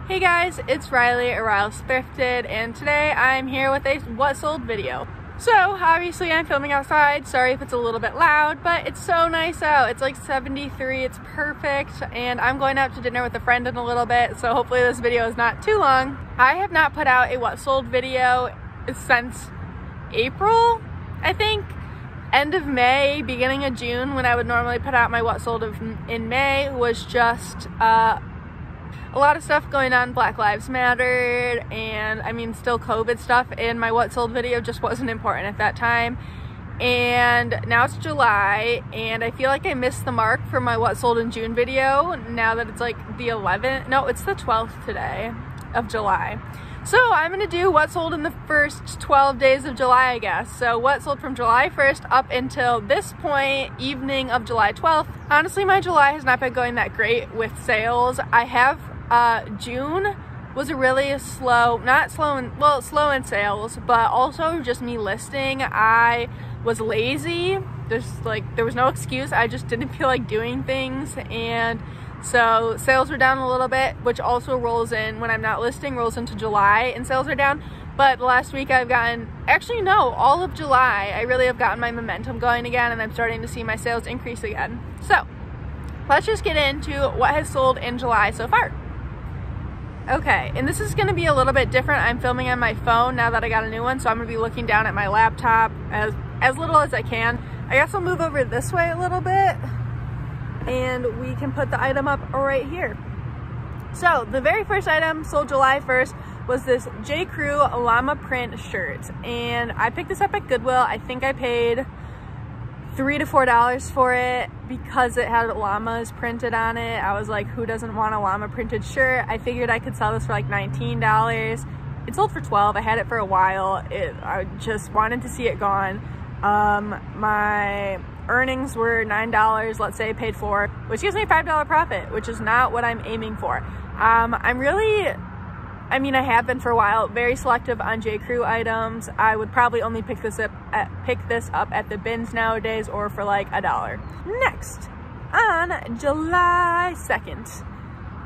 Hey guys, it's Riley or Riles Thrifted, and today I'm here with a what sold video. So obviously I'm filming outside. Sorry if it's a little bit loud, but it's so nice out. It's like 73, it's perfect, and I'm going out to dinner with a friend in a little bit, so hopefully this video is not too long. I have not put out a what sold video since April, I think. End of May, beginning of June, when I would normally put out my what sold in May, was just a lot of stuff going on. Black Lives Matter, and I mean still COVID stuff, and my what sold video just wasn't important at that time. And now it's July, and I feel like I missed the mark for my what sold in June video now that it's like the 11th. No, it's the 12th today of July. So I'm gonna do what sold in the first 12 days of July, I guess. So what sold from July 1st up until this point, evening of July 12th. Honestly, my July has not been going that great with sales. I have June was a really slow in sales, but also just me listing. I was lazy. There was no excuse. I just didn't feel like doing things, and so sales were down a little bit, which also rolls in when I'm not listing, rolls into July and sales are down. But last week I've gotten, actually no, all of July, I really have gotten my momentum going again, and I'm starting to see my sales increase again. So let's just get into what has sold in July so far. Okay, and this is going to be a little bit different. I'm filming on my phone now that I got a new one, so I'm going to be looking down at my laptop as little as I can. I guess I'll move over this way a little bit, and we can put the item up right here. So the very first item sold July 1st was this J. Crew llama print shirt, and I picked this up at Goodwill. I think I paid $3 to $4 for it because it had llamas printed on it. I was like, who doesn't want a llama printed shirt? I figured I could sell this for like $19. It sold for $12. I had it for a while. I just wanted to see it gone. My earnings were $9. Let's say I paid $4, which gives me a $5 profit, which is not what I'm aiming for. I have been for a while, very selective on J. Crew items. I would probably only pick this up at the bins nowadays, or for like $1. Next, on July 2nd,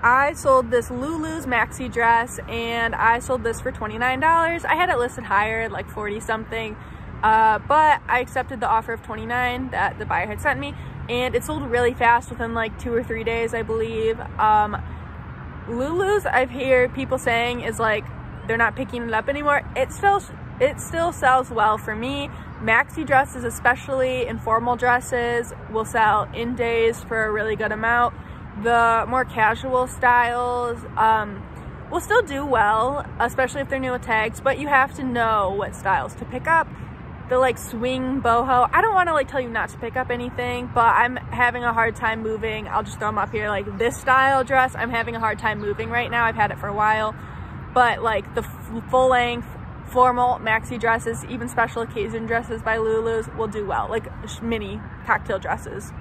I sold this Lulu's maxi dress, and I sold this for $29. I had it listed higher, like 40 something, but I accepted the offer of $29 that the buyer had sent me, and it sold really fast within like 2 or 3 days, I believe. Lulu's, I've heard people saying, is like they're not picking it up anymore. It still sells well for me. Maxi dresses, especially informal dresses, will sell in days for a really good amount. The more casual styles will still do well, especially if they're new with tags, but you have to know what styles to pick up. The like swing boho, I don't want to like tell you not to pick up anything, but I'm having a hard time moving. I'll just throw them up here. Like this style dress, I'm having a hard time moving right now. I've had it for a while, but like the full length formal maxi dresses, even special occasion dresses by Lulu's will do well, like mini cocktail dresses.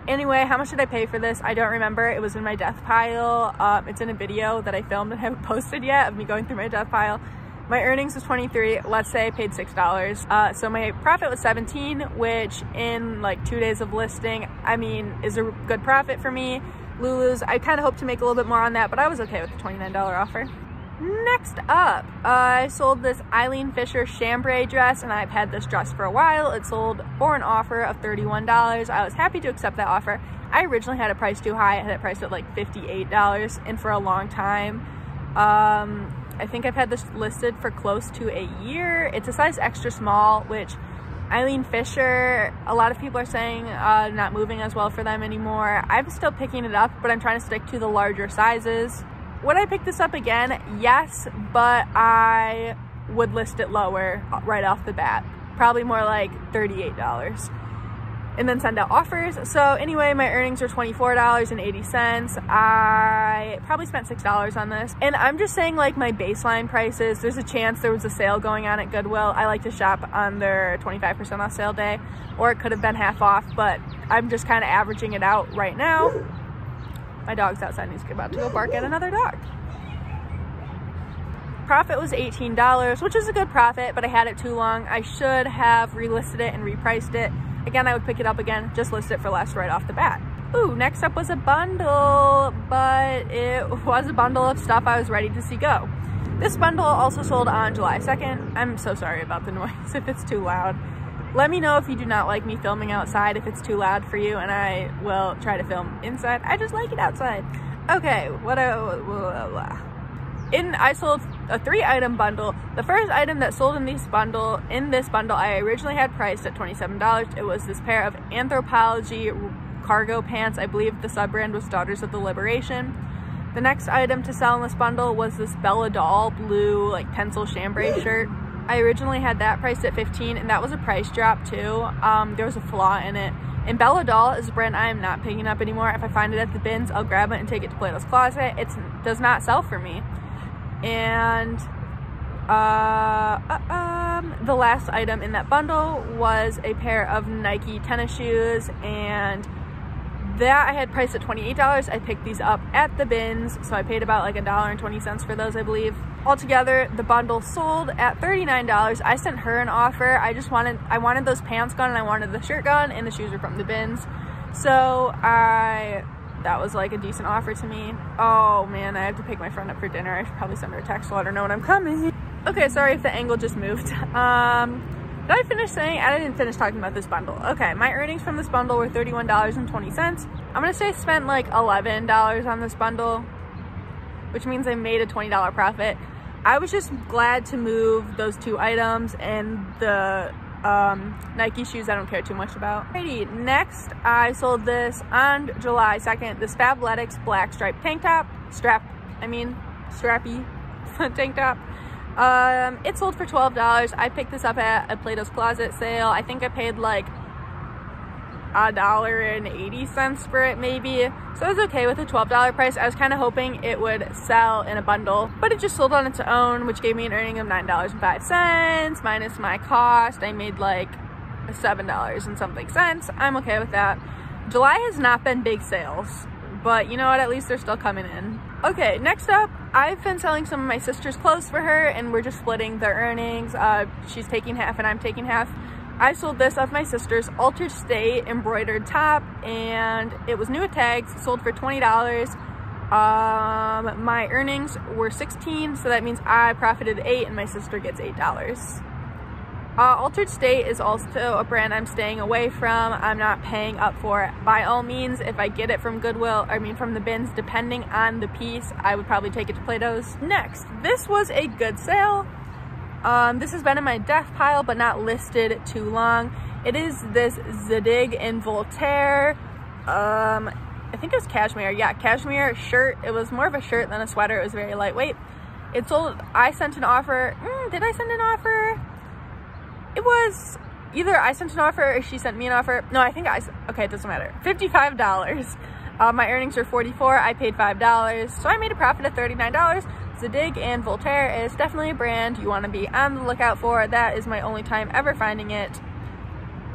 Anyway, how much did I pay for this? I don't remember. It was in my death pile. It's in a video that I filmed and haven't posted yet of me going through my death pile. My earnings was $23. Let's say I paid $6. So my profit was $17, which in like 2 days of listing, I mean, is a good profit for me. Lulu's, I kind of hope to make a little bit more on that, but I was okay with the $29 offer. Next up, I sold this Eileen Fisher chambray dress, and I've had this dress for a while. It sold for an offer of $31. I was happy to accept that offer. I originally had it priced too high. I had it priced at like $58, and for a long time. I think I've had this listed for close to a year. It's a size extra small, which Eileen Fisher, a lot of people are saying not moving as well for them anymore. I'm still picking it up, but I'm trying to stick to the larger sizes. Would I pick this up again? Yes, but I would list it lower right off the bat. Probably more like $38. And then send out offers. So anyway, my earnings are $24.80. I probably spent $6 on this. And I'm just saying like my baseline prices, there's a chance there was a sale going on at Goodwill. I like to shop on their 25% off sale day, or it could have been half off, but I'm just kind of averaging it out right now. My dog's outside and he's about to go bark at another dog. Profit was $18, which is a good profit, but I had it too long. I should have relisted it and repriced it. Again, I would pick it up again, just list it for less right off the bat. Ooh, next up was a bundle, but it was a bundle of stuff I was ready to see go. This bundle also sold on July 2nd. I'm so sorry about the noise if it's too loud. Let me know if you do not like me filming outside, if it's too loud for you, and I will try to film inside. I just like it outside. Okay, I sold a 3-item bundle. The first item that sold in this bundle, I originally had priced at $27. It was this pair of Anthropology cargo pants. I believe the sub-brand was Daughters of the Liberation. The next item to sell in this bundle was this Bella Doll blue like pencil chambray shirt. I originally had that priced at $15, and that was a price drop too. There was a flaw in it. And Bella Doll is a brand I am not picking up anymore. If I find it at the bins, I'll grab it and take it to Plato's Closet. It does not sell for me. And the last item in that bundle was a pair of Nike tennis shoes, and that I had priced at $28. I picked these up at the bins, so I paid about like $1.20 for those, I believe. Altogether, the bundle sold at $39. I sent her an offer. I wanted those pants gone, and I wanted the shirt gone, and the shoes were from the bins. So that was like a decent offer to me. Oh man, I have to pick my friend up for dinner. I should probably send her a text to let her know when I'm coming. Okay, sorry if the angle just moved. Did I finish saying? I didn't finish talking about this bundle. Okay, my earnings from this bundle were $31.20. I'm gonna say I spent like $11 on this bundle, which means I made a $20 profit. I was just glad to move those 2 items and the Nike shoes I don't care too much about. Alrighty, next I sold this on July 2nd, this Fabletics black striped tank top, strappy tank top. It sold for $12. I picked this up at a Plato's Closet sale. I think I paid like $1.80 for it maybe. So I was okay with a $12 price. I was kind of hoping it would sell in a bundle, but it just sold on its own, which gave me an earning of $9.05 minus my cost. I made like $7 and something cents. I'm okay with that. July has not been big sales, but you know what, at least they're still coming in. Okay, next up, I've been selling some of my sister's clothes for her, and we're just splitting the earnings. She's taking half and I'm taking half. I sold this of my sister's Altered State embroidered top, and it was new with tags, sold for $20. My earnings were $16, so that means I profited $8 and my sister gets $8. Altered State is also a brand I'm staying away from. I'm not paying up for it. By all means, if I get it from Goodwill, from the bins, depending on the piece, I would probably take it to Plato's. Next, this was a good sale. This has been in my death pile, but not listed too long. It is this Zadig in Voltaire. I think it was cashmere. Yeah, cashmere shirt. It was more of a shirt than a sweater. It was very lightweight. It sold. I sent an offer. Did I send an offer? It was either I sent an offer or she sent me an offer. No, I think okay, it doesn't matter. $55. My earnings were $44. I paid $5, so I made a profit of $39. Zadig and Voltaire is definitely a brand you want to be on the lookout for. That is my only time ever finding it,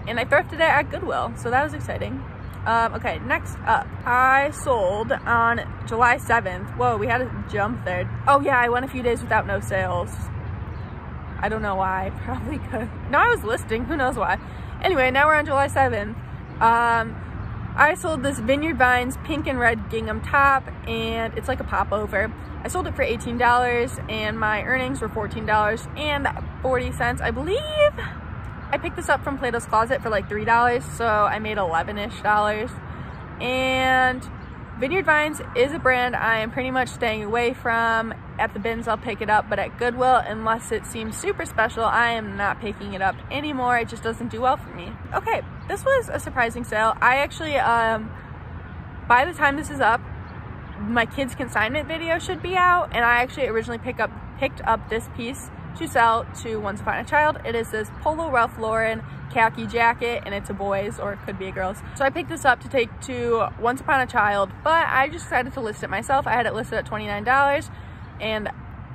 and I thrifted it at Goodwill, so that was exciting. Okay, next up, I sold on July 7th. Whoa, we had a jump there. Oh yeah, I went a few days without no sales. I don't know why. Probably could. No, I was listing. Who knows why? Anyway, now we're on July 7th. I sold this Vineyard Vines pink and red gingham top, and it's like a popover. I sold it for $18, and my earnings were $14.40. I believe I picked this up from Plato's Closet for like $3, so I made $11-ish. And Vineyard Vines is a brand I am pretty much staying away from. At the bins, I'll pick it up, but at Goodwill, unless it seems super special, I am not picking it up anymore. It just doesn't do well for me. Okay, this was a surprising sale. I actually, by the time this is up, my kids' consignment video should be out, and I actually originally picked up this piece to sell to Once Upon a Child. It is this Polo Ralph Lauren khaki jacket, and it's a boy's, or it could be a girl's. So I picked this up to take to Once Upon a Child, but I just decided to list it myself. I had it listed at $29, and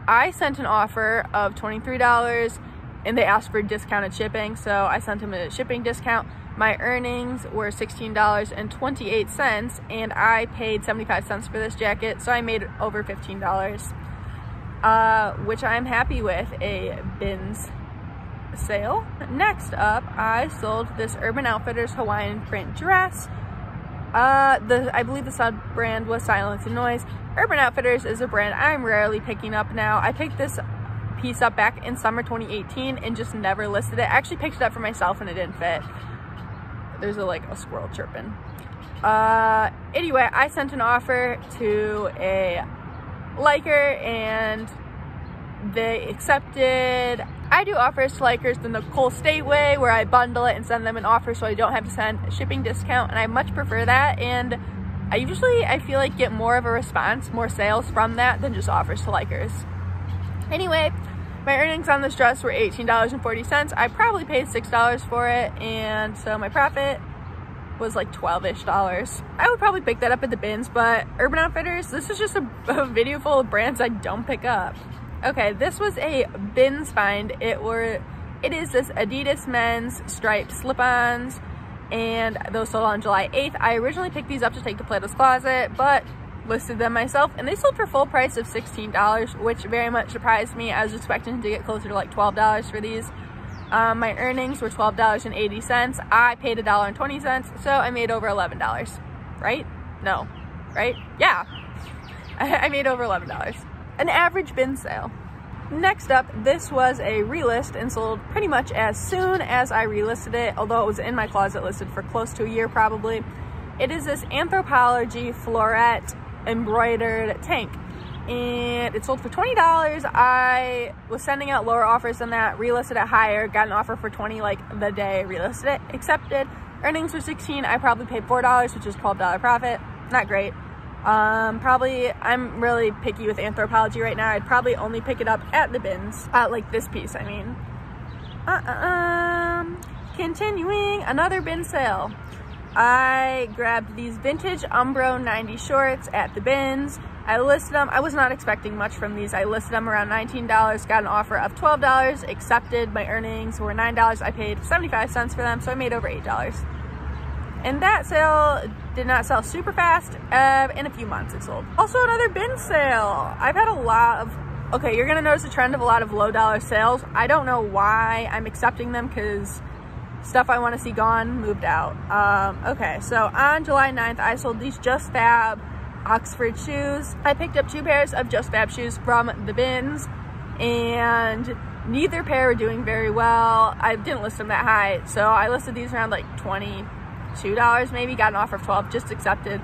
I sent an offer of $23, and they asked for discounted shipping, so I sent them a shipping discount. My earnings were $16.28, and I paid 75 cents for this jacket, so I made over $15, which I'm happy with, a bins sale. Next up, I sold this Urban Outfitters Hawaiian print dress. I believe the sub brand was Silence and Noise. Urban Outfitters is a brand I'm rarely picking up now. I picked this piece up back in summer 2018 and just never listed it. I actually picked it up for myself and it didn't fit. There's like a squirrel chirping. Anyway, I sent an offer to a liker and they accepted. I do offers to likers the Nicole State way, where I bundle it and send them an offer so I don't have to send a shipping discount, and I much prefer that. And I feel like get more of a response, more sales from that than just offers to likers. Anyway, my earnings on this dress were $18.40. I probably paid $6 for it, and so my profit was like $12-ish. I would probably pick that up at the bins, but Urban Outfitters, this is just a video full of brands I don't pick up. Okay, this was a bins find. It is this Adidas men's striped slip-ons, and those sold on July 8th. I originally picked these up to take to Plato's Closet, but listed them myself, and they sold for full price of $16, which very much surprised me. I was expecting to get closer to like $12 for these. My earnings were $12.80. I paid $1.20, so I made over $11. Right? No. Right? Yeah. I made over $11. An average bin sale. Next up, this was a relist and sold pretty much as soon as I relisted it, although it was in my closet listed for close to a year probably. It is this Anthropology Floret embroidered tank, and it sold for $20. I was sending out lower offers than that, relisted it higher, got an offer for $20 like the day I relisted it, accepted. Earnings were $16. I probably paid $4, which is $12 profit. Not great. I'm really picky with Anthropology right now. I'd probably only pick it up at the bins. Like this piece, I mean. Continuing, another bin sale. I grabbed these vintage Umbro 90 shorts at the bins. I listed them. I was not expecting much from these. I listed them around $19, got an offer of $12, accepted. My earnings were $9. I paid 75 cents for them, so I made over $8. And that sale did not sell super fast. In a few months it sold. Also another bin sale. I've had a lot of, okay, you're gonna notice a trend of a lot of low dollar sales. I don't know why I'm accepting them, because stuff I want to see gone moved out. Okay, so on July 9th, I sold these Just Fab Oxford shoes. I picked up 2 pairs of Just Fab shoes from the bins, and neither pair were doing very well. I didn't list them that high, so I listed these around like $22 maybe, got an offer of $12, just accepted.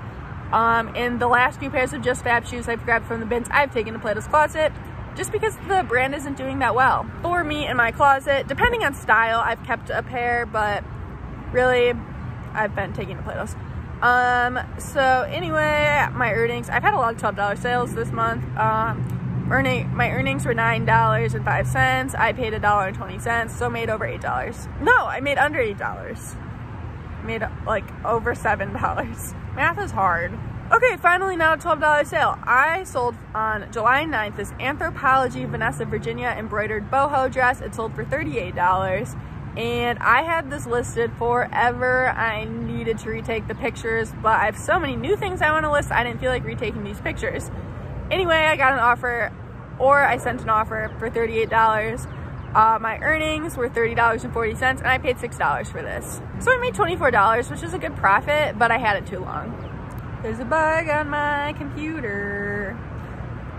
And the last few pairs of Just Fab shoes I've grabbed from the bins, I've taken to Plato's Closet, just because the brand isn't doing that well. For me in my closet, depending on style, I've kept a pair, but really, I've been taking to Plato's. So anyway, my earnings, I've had a lot of $12 sales this month. My earnings were $9.05. I paid $1.20, so made over $8. No, I made under $8. Made like over $7. Math is hard. Okay, finally now a $12 sale. I sold on July 9th this Anthropology Vanessa Virginia embroidered boho dress. It sold for $38, and I had this listed forever. I needed to retake the pictures, but I have so many new things I want to list, I didn't feel like retaking these pictures. Anyway, I got an offer, or I sent an offer for $38. My earnings were $30.40, and I paid $6 for this. So I made $24, which is a good profit, but I had it too long. There's a bug on my computer.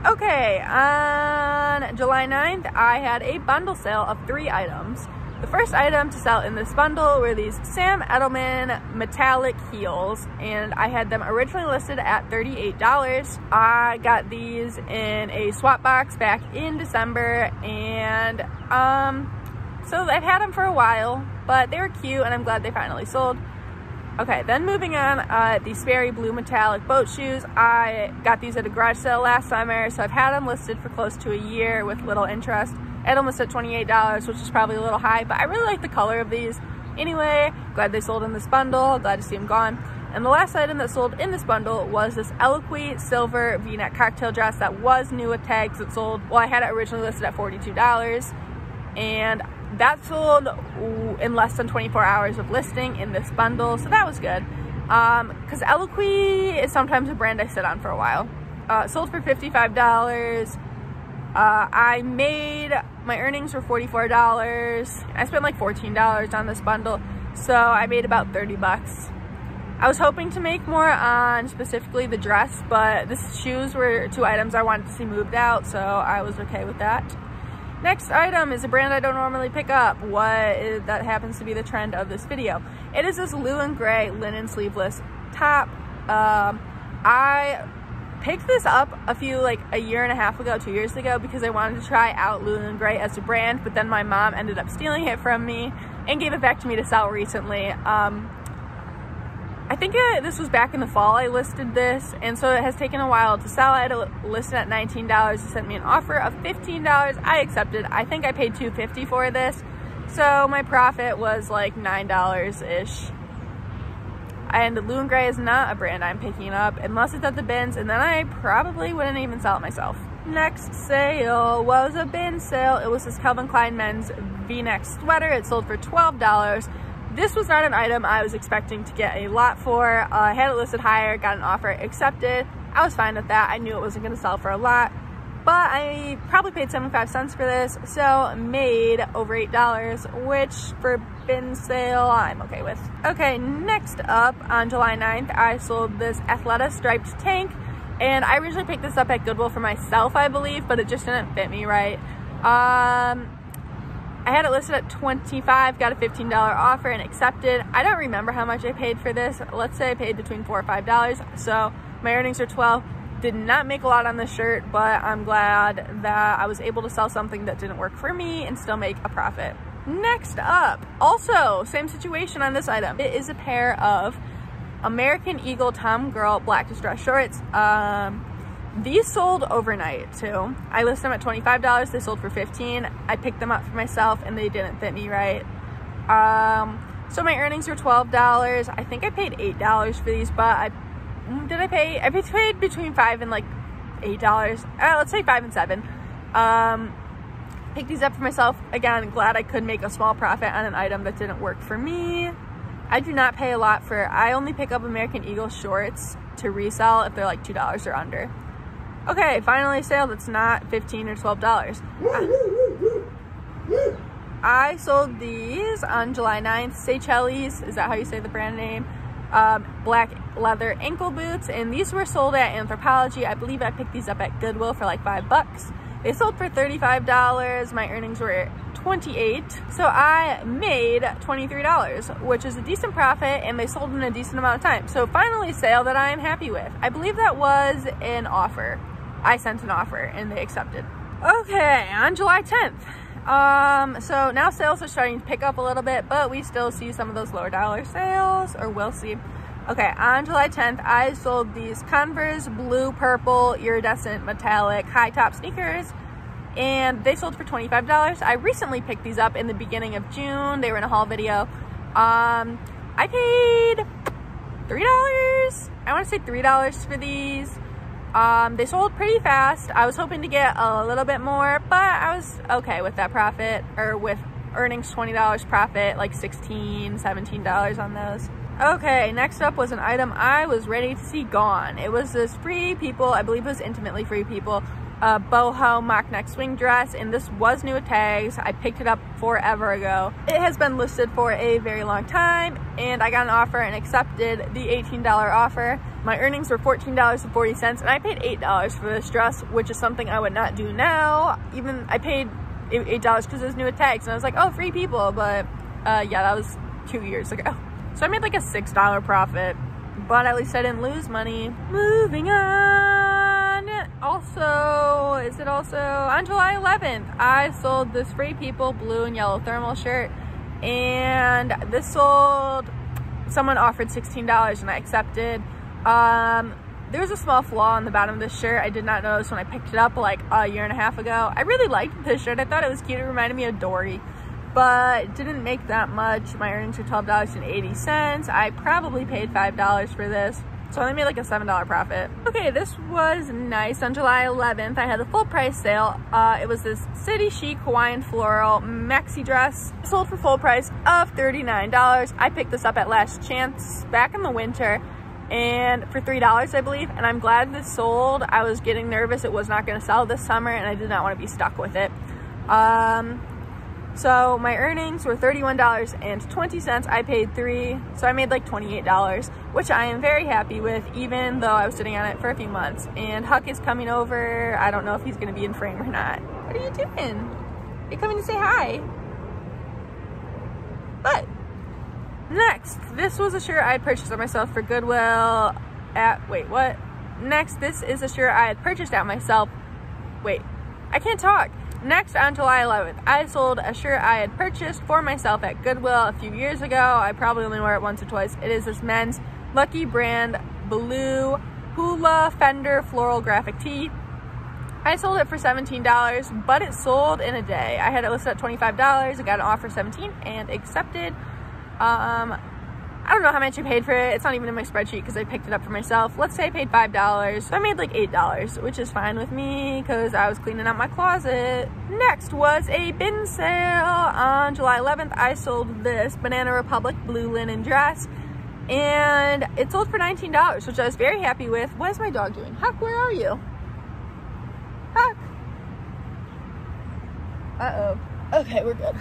Okay, on July 9th, I had a bundle sale of 3 items. The first item to sell in this bundle were these Sam Edelman metallic heels, and I had them originally listed at $38. I got these in a swap box back in December, and so I've had them for a while, but they were cute, and I'm glad they finally sold. Okay, then moving on, these Sperry blue metallic boat shoes. I got these at a garage sale last summer, so I've had them listed for close to a year with little interest. I had them listed at $28, which is probably a little high, but I really like the color of these. Anyway, glad they sold in this bundle, glad to see them gone. And the last item that sold in this bundle was this Eloquy silver V-neck cocktail dress that was new with tags. It sold, well, I had it originally listed at $42, and that sold in less than 24 hours of listing in this bundle, so that was good. Because Eloquy is sometimes a brand I sit on for a while. Sold for $55. My earnings were $44. I spent like $14 on this bundle, so I made about 30 bucks. I was hoping to make more on specifically the dress, but the shoes were 2 items I wanted to see moved out, so I was okay with that. Next item is a brand I don't normally pick up. That happens to be the trend of this video. It is this Lewin gray linen sleeveless top. I picked this up a year and a half ago, 2 years ago, because I wanted to try out Lewin gray as a brand, but then my mom ended up stealing it from me and gave it back to me to sell recently. I think this was back in the fall I listed this, and so it has taken a while to sell. I had it listed at $19. It sent me an offer of $15. I accepted. I think I paid $2.50 for this, so my profit was like $9-ish. And Lewin gray is not a brand I'm picking up unless it's at the bins, and then I probably wouldn't even sell it myself. Next sale was a bin sale. It was this Calvin Klein men's V-neck sweater. It sold for $12. This was not an item I was expecting to get a lot for. I had it listed higher, got an offer, accepted. I was fine with that. I knew it wasn't going to sell for a lot, but I probably paid 75 cents for this, so made over $8, which for bin sale I'm okay with. Okay, next up, on July 9th, I sold this Athleta striped tank, and I originally picked this up at Goodwill for myself, I believe, but it just didn't fit me right. I had it listed at $25, got a $15 offer and accepted. I don't remember how much I paid for this. Let's say I paid between $4 or $5, so my earnings are $12. Did not make a lot on this shirt, but I'm glad that I was able to sell something that didn't work for me and still make a profit. Next up, also same situation on this item. It is a pair of American Eagle Tom Girl black distress shorts. These sold overnight too. I listed them at $25, they sold for $15. I picked them up for myself and they didn't fit me right. So my earnings were $12. I think I paid $8 for these, but I paid between $5 and like $8. Let's say $5 and $7. Picked these up for myself. Again, glad I could make a small profit on an item that didn't work for me. I do not pay a lot I only pick up American Eagle shorts to resell if they're like $2 or under. Okay, finally a sale that's not $15 or $12. I sold these on July 9th. Seychelles, is that how you say the brand name? Black leather ankle boots, and these were sold at Anthropology. I believe I picked these up at Goodwill for like $5. They sold for $35. My earnings were $28, so I made $23, which is a decent profit, and they sold in a decent amount of time. So finally a sale that I'm happy with. I believe that was an offer. I sent an offer and they accepted. Okay, on July 10th. So now sales are starting to pick up a little bit, but we still see some of those lower dollar sales, or we'll see. Okay, on July 10th, I sold these Converse blue, purple, iridescent, metallic, high top sneakers, and they sold for $25. I recently picked these up in the beginning of June. They were in a haul video. I paid $3. I want to say $3 for these. They sold pretty fast. I was hoping to get a little bit more, but I was okay with that profit, or with earnings $20 profit, like $16, $17 on those. Okay, next up was an item I was ready to see gone. It was this Free People, I believe it was Intimately Free People, boho mock neck swing dress, and this was new with tags. I picked it up forever ago. It has been listed for a very long time, and I got an offer and accepted the $18 offer. My earnings were $14.40, and I paid $8 for this dress, which is something I would not do now. Even I paid $8 because it was new with tags, and I was like, oh, Free People, but yeah, that was 2 years ago. So I made like a $6 profit, but at least I didn't lose money. Moving on. Also, is it also on July 11th, I sold this Free People blue and yellow thermal shirt, and this sold, someone offered $16 and I accepted. There was a small flaw on the bottom of this shirt I did not notice when I picked it up like a year and a half ago. I really liked this shirt. I thought it was cute. It reminded me of Dory, but didn't make that much. My earnings were $12.80. I probably paid $5 for this, so I only made like a $7 profit. Okay, this was nice. On July 11th, I had a full price sale. It was this City Chic Hawaiian floral maxi dress. It sold for full price of $39. I picked this up at Last Chance back in the winter, and for $3, I believe, and I'm glad this sold. I was getting nervous it was not going to sell this summer, and I did not want to be stuck with it. So my earnings were $31.20. I paid $3, so I made like $28, which I am very happy with, even though I was sitting on it for a few months. And Huck is coming over. I don't know if he's gonna be in frame or not. What are you doing? Are you coming to say hi? But next, this was a shirt I had purchased on myself for Goodwill at, wait, what? Next, this is a shirt I had purchased at myself. Wait, I can't talk. Next, on July 11th, I sold a shirt I had purchased for myself at Goodwill a few years ago. I probably only wore it once or twice. It is this men's Lucky Brand Blue Hula Fender Floral Graphic Tee. I sold it for $17, but it sold in a day. I had it listed at $25. I got an offer $17 and accepted. I don't know how much I paid for it. It's not even in my spreadsheet because I picked it up for myself. Let's say I paid $5. So I made like $8, which is fine with me because I was cleaning out my closet. Next was a bin sale. On July 11th, I sold this Banana Republic blue linen dress, and it sold for $19, which I was very happy with. What is my dog doing? Huck, where are you? Huck. Uh-oh. Okay, we're good.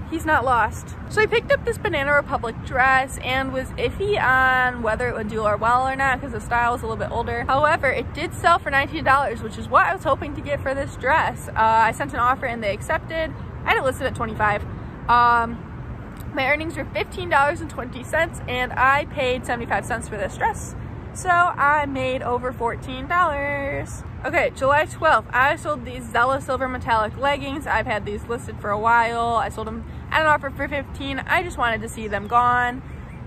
He's not lost. So I picked up this Banana Republic dress and was iffy on whether it would do well or not because the style was a little bit older. However, it did sell for $19, which is what I was hoping to get for this dress. I sent an offer and they accepted. I had it listed at $25. My earnings were $15.20 and I paid 75 cents for this dress. So I made over $14. Okay, July 12th, I sold these Zella Silver Metallic leggings. I've had these listed for a while. I sold them at an offer for $15. I just wanted to see them gone.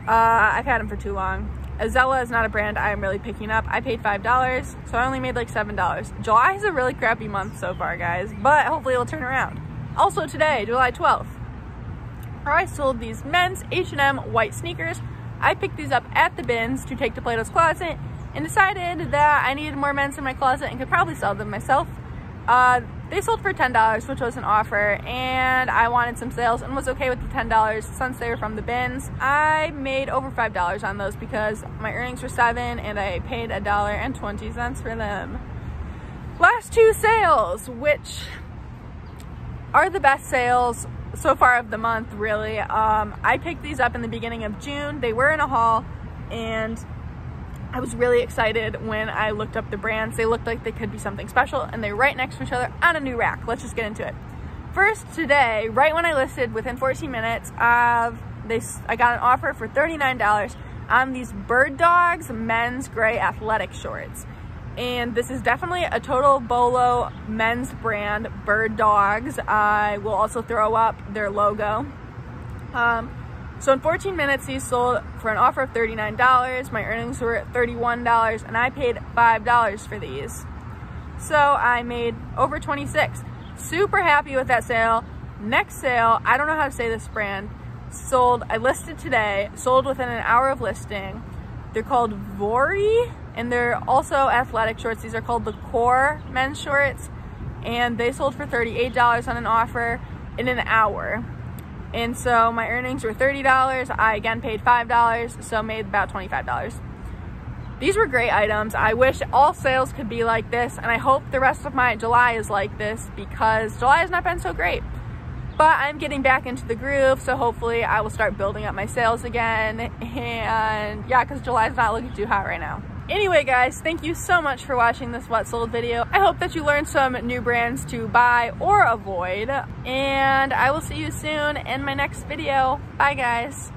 I've had them for too long. Zella is not a brand I'm really picking up. I paid $5, so I only made like $7. July is a really crappy month so far, guys, but hopefully it'll turn around. Also today, July 12th, I sold these men's H&M white sneakers. I picked these up at the bins to take to Plato's Closet and decided that I needed more men's in my closet and could probably sell them myself. They sold for $10, which was an offer, and I wanted some sales and was okay with the $10 since they were from the bins. I made over $5 on those because my earnings were $7 and I paid $1.20 for them. Last two sales, which are the best sales so far of the month, really. I picked these up in the beginning of June. They were in a haul and I was really excited when I looked up the brands. They looked like they could be something special and they're right next to each other on a new rack. Let's just get into it. First, today, right when I listed, within 14 minutes, I got an offer for $39 on these Bird Dogs men's gray athletic shorts. And this is definitely a total Polo men's brand, Bird Dogs. I will also throw up their logo. So in 14 minutes, these sold for an offer of $39. My earnings were $31 and I paid $5 for these. So I made over $26. Super happy with that sale. Next sale, I don't know how to say this brand, sold, I listed today, sold within an hour of listing. They're called Vori, and they're also athletic shorts. These are called the Core men's shorts, and they sold for $38 on an offer in an hour. And so my earnings were $30. I again paid $5, so made about $25. These were great items. I wish all sales could be like this, and I hope the rest of my July is like this because July has not been so great. But I'm getting back into the groove, so hopefully I will start building up my sales again. And yeah, because July's not looking too hot right now. Anyway, guys, thank you so much for watching this What Sold video. I hope that you learned some new brands to buy or avoid, and I will see you soon in my next video. Bye, guys.